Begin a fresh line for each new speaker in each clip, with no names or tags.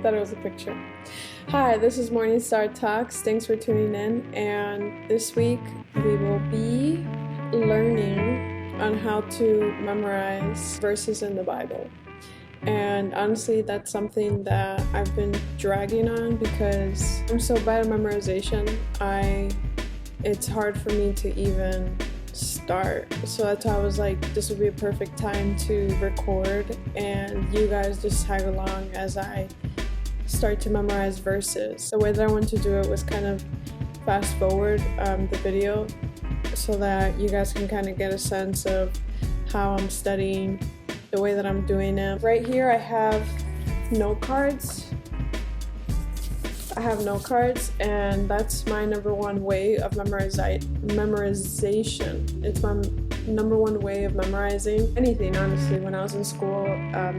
thought it was a picture. Hi, this is Morning Star Talks. Thanks for tuning in. And this week we will be learning on how to memorize verses in the Bible. And honestly, that's something that I've been dragging on because I'm so bad at memorization. It's hard for me to even start. So that's why I was like, this would be a perfect time to record and you guys just tag along as I start to memorize verses. The way that I wanted to do it was kind of fast forward the video so that you guys can kind of get a sense of how I'm studying, the way that I'm doing it. Right here I have note cards. And that's my number one way of memorization. It's my number one way of memorizing anything, honestly. When I was in school,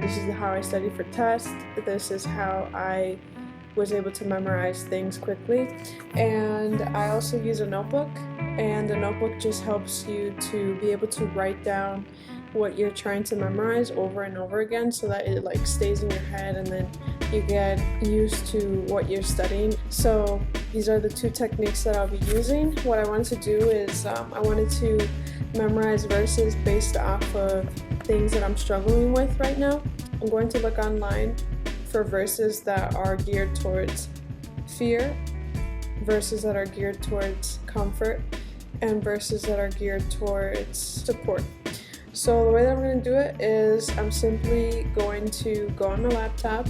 this is how I studied for tests. This is how I was able to memorize things quickly. And I also use a notebook, and the notebook just helps you to be able to write down what you're trying to memorize over and over again so that it like stays in your head and then you get used to what you're studying. So these are the two techniques that I'll be using. What I wanted to do is I wanted to memorize verses based off of things that I'm struggling with right now. I'm going to look online for verses that are geared towards fear, verses that are geared towards comfort, and verses that are geared towards support. So the way that I'm going to do it is I'm simply going to go on my laptop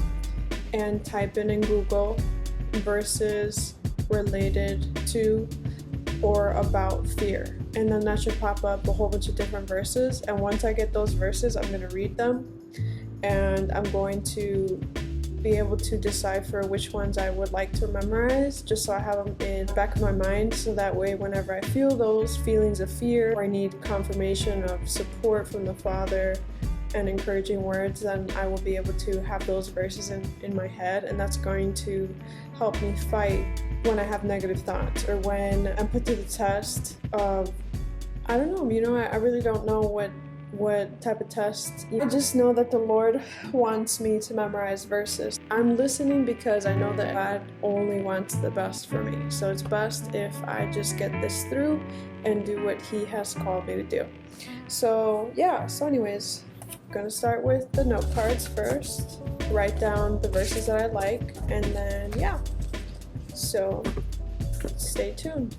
and type in Google verses related to or about fear. And then that should pop up a whole bunch of different verses. And once I get those verses, I'm going to read them. And I'm going to be able to decipher which ones I would like to memorize, just so I have them in the back of my mind, so that way whenever I feel those feelings of fear or I need confirmation of support from the Father and encouraging words, then I will be able to have those verses in my head, and that's going to help me fight when I have negative thoughts or when I'm put to the test of, I don't know, I really don't know what type of test. I just know that the Lord wants me to memorize verses. I'm listening because I know that God only wants the best for me. So it's best if I just get this through and do what He has called me to do. So anyways, I'm gonna start with the note cards first, write down the verses that I like, and then so stay tuned.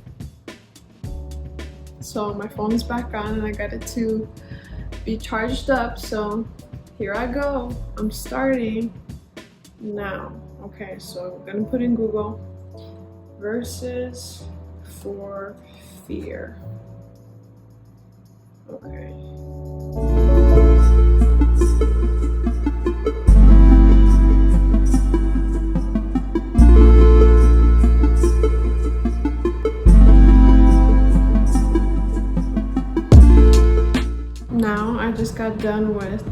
So my phone's back on and I got it to be charged up, so here I go. I'm starting now. Okay, so I'm gonna put in Google verses for fear. Okay. Now I just got done with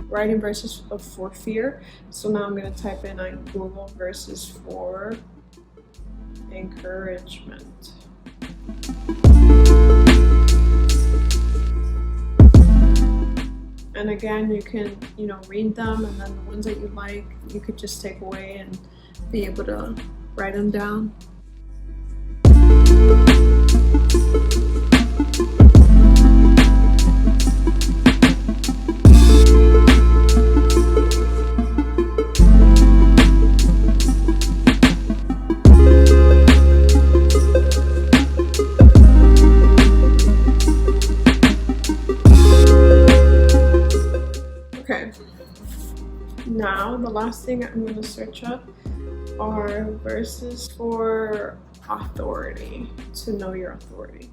writing verses for fear, so now I'm going to type in on Google verses for encouragement. And again, you can read them, and then the ones that you like you could just take away and be able to write them down. Okay, now the last thing I'm going to search up are verses for authority, to know your authority.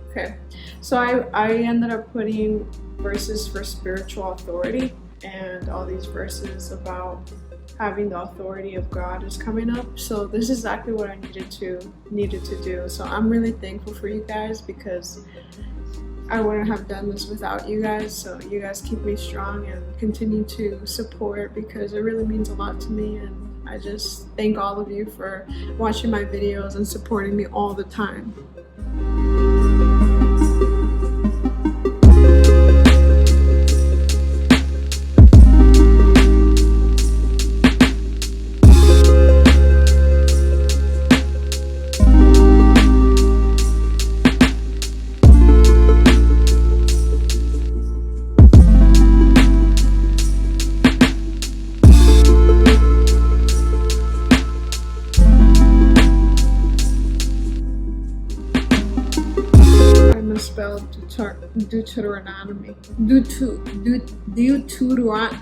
Okay, so I ended up putting verses for spiritual authority, and all these verses about having the authority of God is coming up. So this is exactly what I needed to do. So I'm really thankful for you guys, because I wouldn't have done this without you guys. So you guys keep me strong and continue to support, because it really means a lot to me, and I just thank all of you for watching my videos and supporting me all the time. Deuteronomy.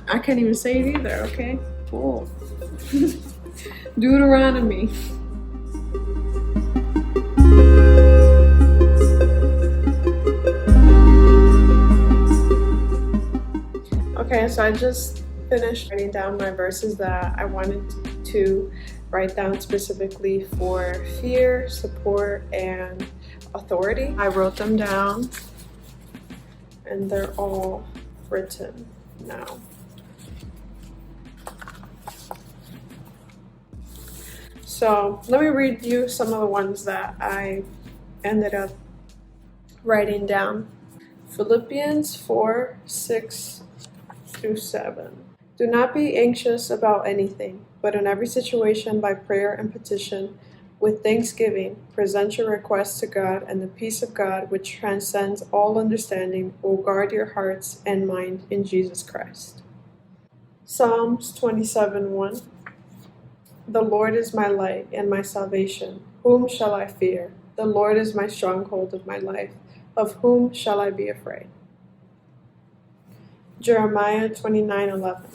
I can't even say it either, okay? Cool. Deuteronomy. Okay, so I just finished writing down my verses that I wanted to write down specifically for fear, support, and authority. I wrote them down and they're all written now. So let me read you some of the ones that I ended up writing down. Philippians 4:6-7. Do not be anxious about anything, but in every situation by prayer and petition, with thanksgiving, present your requests to God, and the peace of God, which transcends all understanding, will guard your hearts and mind in Jesus Christ. Psalms 27:1. The Lord is my light and my salvation. Whom shall I fear? The Lord is my stronghold of my life. Of whom shall I be afraid? Jeremiah 29:11.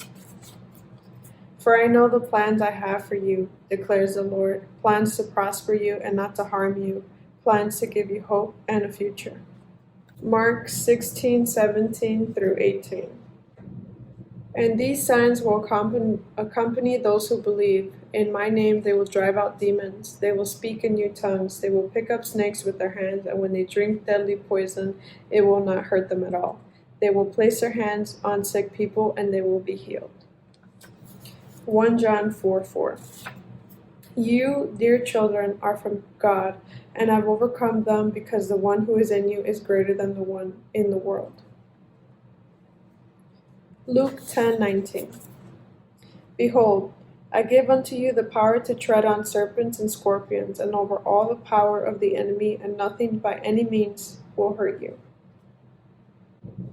For I know the plans I have for you, declares the Lord, plans to prosper you and not to harm you, plans to give you hope and a future. Mark 16:17-18. And these signs will accompany those who believe. In my name they will drive out demons, they will speak in new tongues, they will pick up snakes with their hands, and when they drink deadly poison, it will not hurt them at all. They will place their hands on sick people and they will be healed. 1 John 4:4. You, dear children, are from God, and have overcome them, because the one who is in you is greater than the one in the world. Luke 10:19. Behold, I give unto you the power to tread on serpents and scorpions, and over all the power of the enemy, and nothing by any means will hurt you.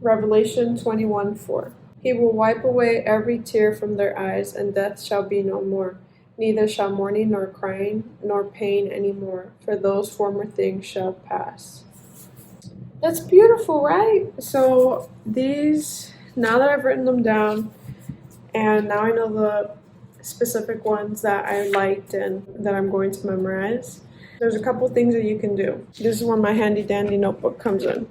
Revelation 21:4. He will wipe away every tear from their eyes, and death shall be no more. Neither shall mourning nor crying nor pain any more, for those former things shall pass. That's beautiful, right? So these, now that I've written them down, and now I know the specific ones that I liked and that I'm going to memorize, there's a couple things that you can do. This is where my handy dandy notebook comes in.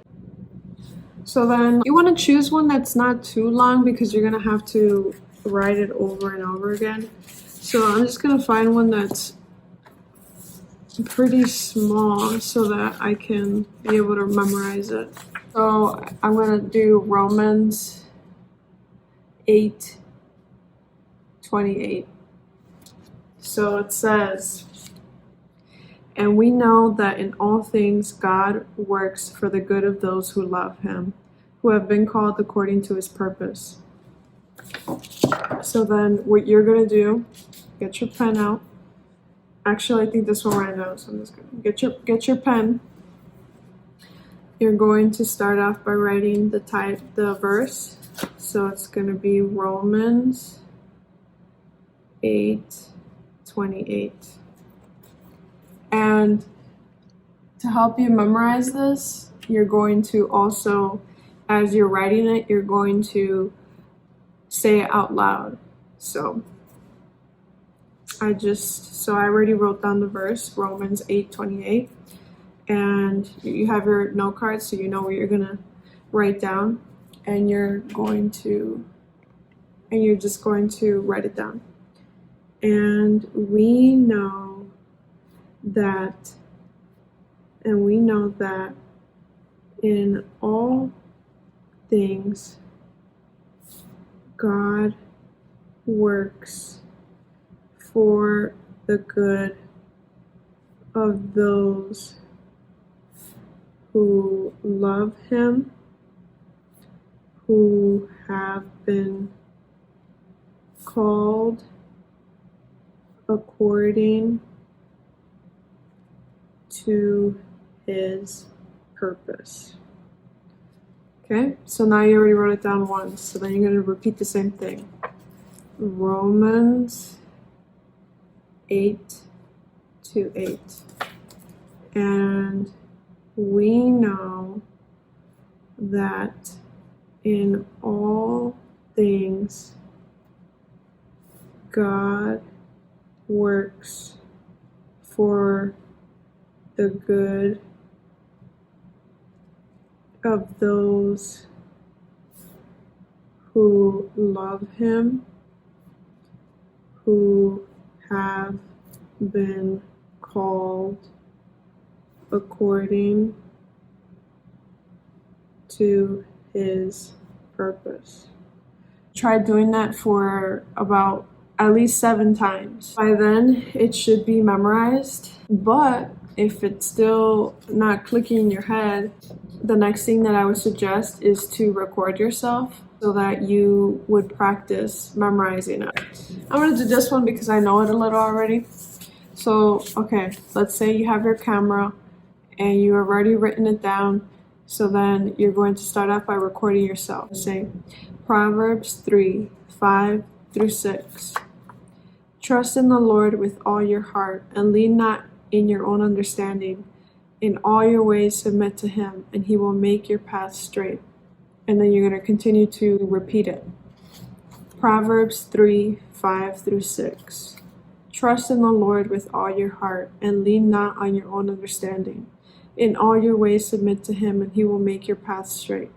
So then you want to choose one that's not too long, because you're going to have to write it over and over again. So I'm just going to find one that's pretty small so that I can be able to memorize it. So I'm going to do Romans 8:28. So it says, and we know that in all things God works for the good of those who love him, who have been called according to his purpose. So then what you're going to do, get your pen out. Actually, I think this one ran out, so I'm just going to get your pen. You're going to start off by writing the verse. So it's going to be Romans 8:28. And to help you memorize this, you're going to also, as you're writing it, you're going to say it out loud. So I already wrote down the verse, Romans 8:28, and you have your note card, so you know what you're gonna write down, and you're just going to write it down. And we know that in all things God works for the good of those who love him, who have been called according to his purpose. Okay, so now you already wrote it down once, so then you're going to repeat the same thing. Romans 8:8. And we know that in all things God works for the good of those who love Him, who have been called according to His purpose. Try doing that for about at least 7 times. By then, it should be memorized. But if it's still not clicking in your head, the next thing that I would suggest is to record yourself so that you would practice memorizing it. I'm gonna do this one because I know it a little already. So, okay, let's say you have your camera and you have already written it down. So then you're going to start off by recording yourself. Say Proverbs 3:5-6. Trust in the Lord with all your heart and lean not in your own understanding. In all your ways submit to Him, and He will make your path straight. And then you're going to continue to repeat it. Proverbs 3:5-6. Trust in the Lord with all your heart and lean not on your own understanding. In all your ways submit to Him, and He will make your path straight.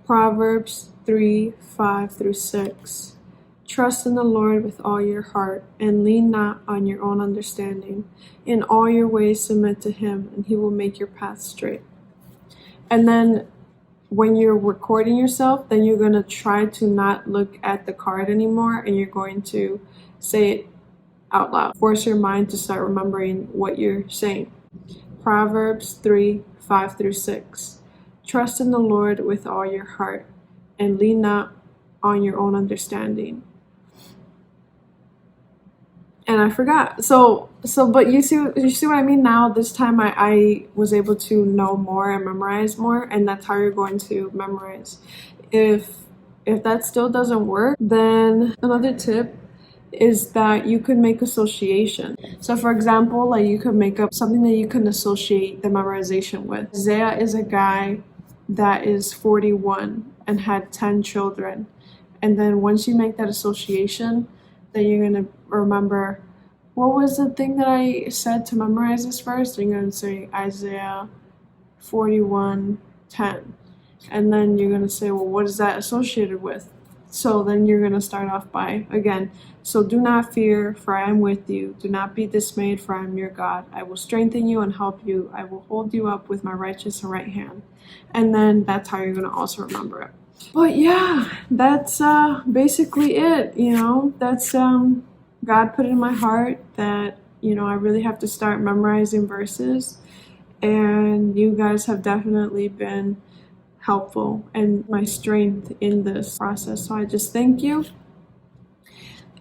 Proverbs 3:5-6. Trust in the Lord with all your heart and lean not on your own understanding. In all your ways submit to Him, and He will make your path straight. And then when you're recording yourself, then you're going to try to not look at the card anymore, and you're going to say it out loud. Force your mind to start remembering what you're saying. Proverbs 3:5-6. Trust in the Lord with all your heart and lean not on your own understanding. And I forgot. But you see what I mean now? This time I was able to know more and memorize more, and that's how you're going to memorize. If that still doesn't work, then another tip is that you could make association. So for example, like you could make up something that you can associate the memorization with. Isaiah is a guy that is 41 and had 10 children. And then once you make that association, then you're going to remember, what was the thing that I said to memorize this verse? You're going to say Isaiah 41:10. And then you're going to say, well, what is that associated with? So then you're going to start off by, again, so do not fear, for I am with you. Do not be dismayed, for I am your God. I will strengthen you and help you. I will hold you up with my righteous right hand. And then that's how you're going to also remember it. But yeah, that's basically it. That's God put it in my heart that I really have to start memorizing verses, and you guys have definitely been helpful and my strength in this process. So I just thank you.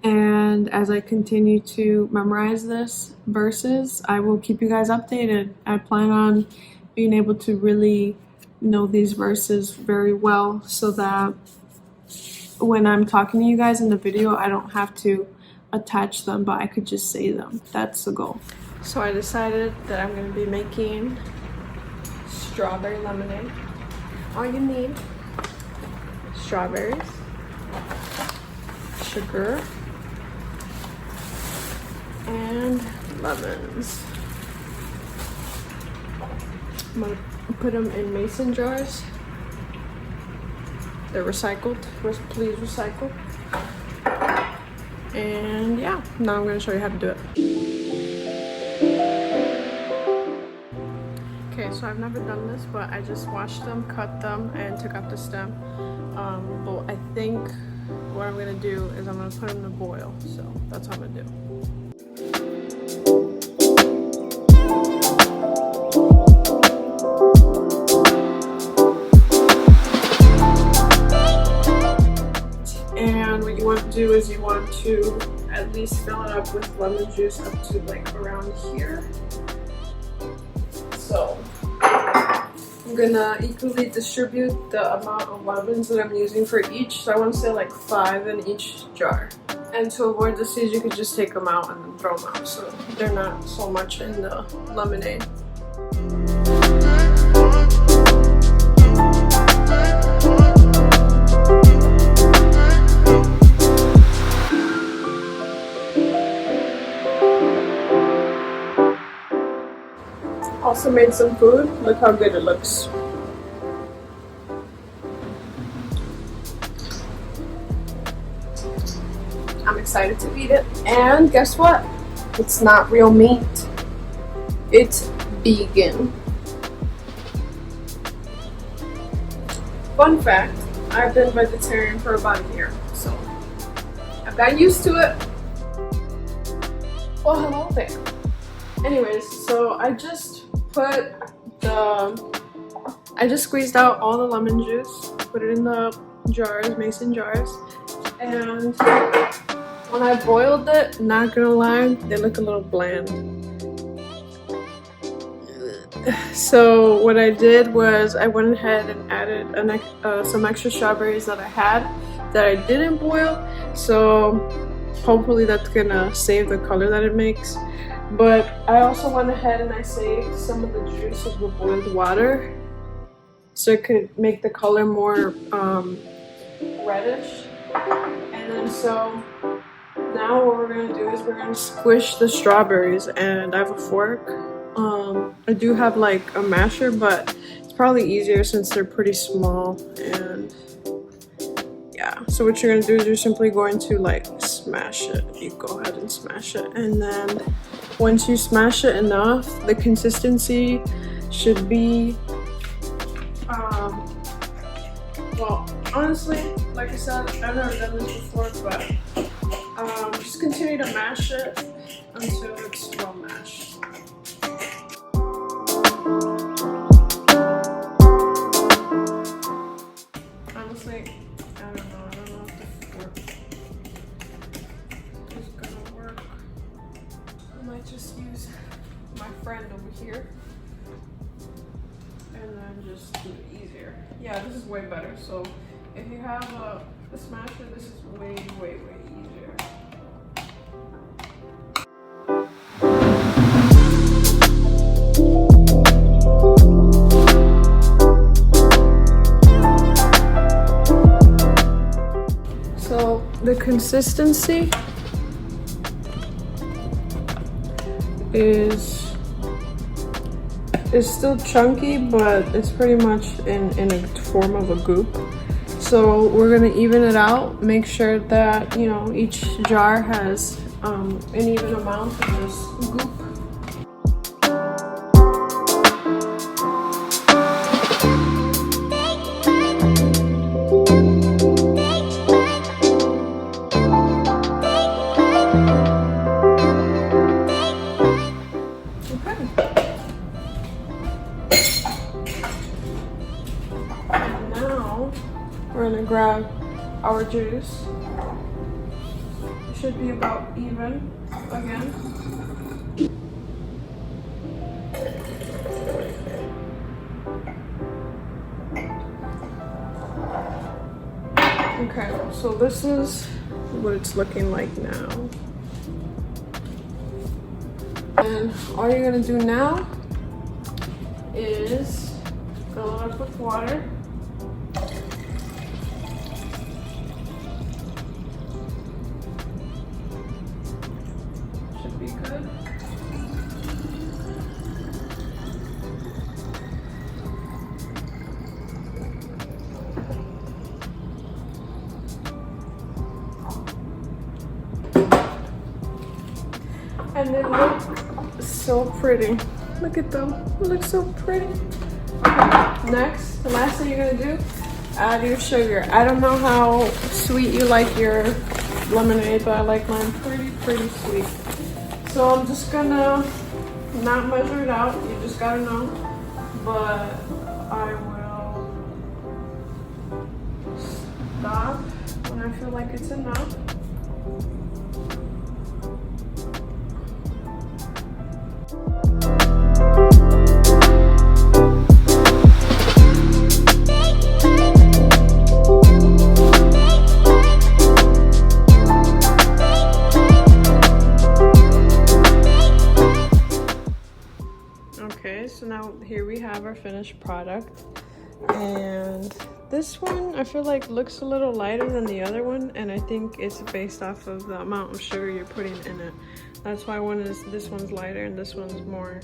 And as I continue to memorize this verses, I will keep you guys updated. I plan on being able to really know these verses very well so that when I'm talking to you guys in the video, I don't have to attach them, but I could just say them. That's the goal. So I decided that I'm going to be making strawberry lemonade. All you need: strawberries, sugar, and lemons. I'm going to put them in mason jars. They're recycled. Please recycle. And yeah, now I'm going to show you how to do it. Okay, so I've never done this, but I just washed them, cut them, and took out the stem. But I think what I'm going to do is I'm going to put them to boil. So that's what I'm going to do. And what you want to do is you want to at least fill it up with lemon juice up to like around here. So I'm gonna equally distribute the amount of lemons that I'm using for each. So I want to say like 5 in each jar. And to avoid the seeds, you could just take them out and then throw them out, so they're not so much in the lemonade. also made some food. Look how good it looks. I'm excited to eat it. And guess what? It's not real meat. It's vegan. Fun fact, I've been vegetarian for about a year, so I've gotten used to it. Well, hello there. Anyways, so I just squeezed out all the lemon juice, put it in the jars, mason jars, and when I boiled it, not gonna lie, they look a little bland. So what I did was I went ahead and added some extra strawberries that I had that I didn't boil, so hopefully that's gonna save the color that it makes. But I also went ahead and I saved some of the juice of the boiled water so it could make the color more reddish. And then so now what we're gonna do is we're gonna squish the strawberries, and I have a fork. I do have like a masher, but it's probably easier since they're pretty small. And yeah, so what you're gonna do is you're simply going to like smash it. You go ahead and smash it, and then once you smash it enough, the consistency should be well, honestly, like I said, I've never done this before, but just continue to mash it until it's well mashed. Honestly, I don't know if this fork is gonna work. I might just use my friend over here and then just do it easier. Yeah, this is way better. So if you have a smasher, this is way easier. So the consistency is still chunky, but it's pretty much in a form of a goop. So we're gonna even it out, make sure that, you know, each jar has an even amount of this goop. We're gonna grab our juice. It should be about even again. Okay, so this is what it's looking like now. And all you're gonna do now is fill it up with water. Should be good. And they look so pretty. Look at them. They look so pretty. Okay, next, the last thing you're gonna do, add your sugar. I don't know how sweet you like your lemonade, but I like mine pretty sweet. So I'm just gonna not measure it out. You just gotta know. But I will stop when I feel like it's enough. Okay, so now here we have our finished product, and this one I feel like looks a little lighter than the other one, and I think it's based off of the amount of sugar you're putting in it. That's why this one's lighter and this one's more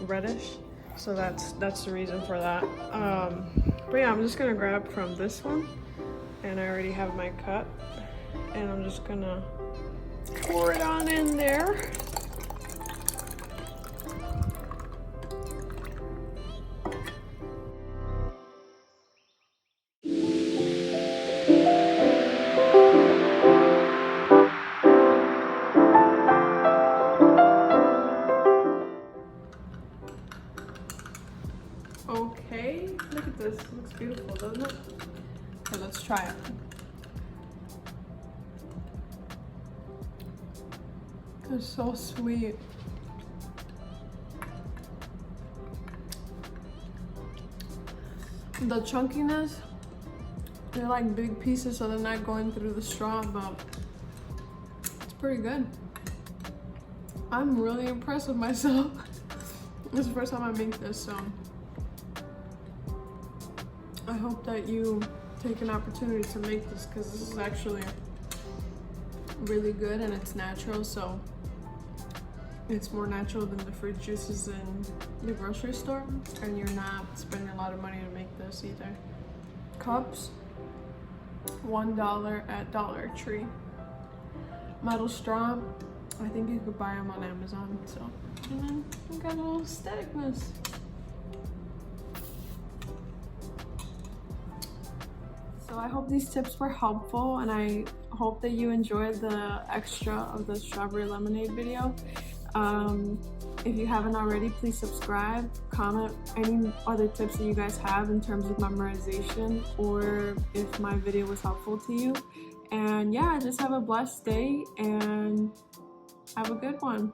reddish, so that's the reason for that. But yeah, I'm just gonna grab from this one, and I already have my cup, and I'm just gonna pour it on in there. Okay, look at this. It looks beautiful, doesn't it? Okay, let's try it. It's so sweet. The chunkiness, they're like big pieces, so they're not going through the straw, but it's pretty good. I'm really impressed with myself. This is the first time I make this, so I hope that you take an opportunity to make this, because this is actually really good and it's natural, so it's more natural than the fruit juices in the grocery store, and you're not spending a lot of money to make this either. Cups, $1 at Dollar Tree. Metal straw, I think you could buy them on Amazon, so. And then we got a little aestheticness. So I hope these tips were helpful, and I hope that you enjoyed the extra of the strawberry lemonade video. If you haven't already, please subscribe, comment any other tips that you guys have in terms of memorization, or if my video was helpful to you. And yeah, just have a blessed day and have a good one.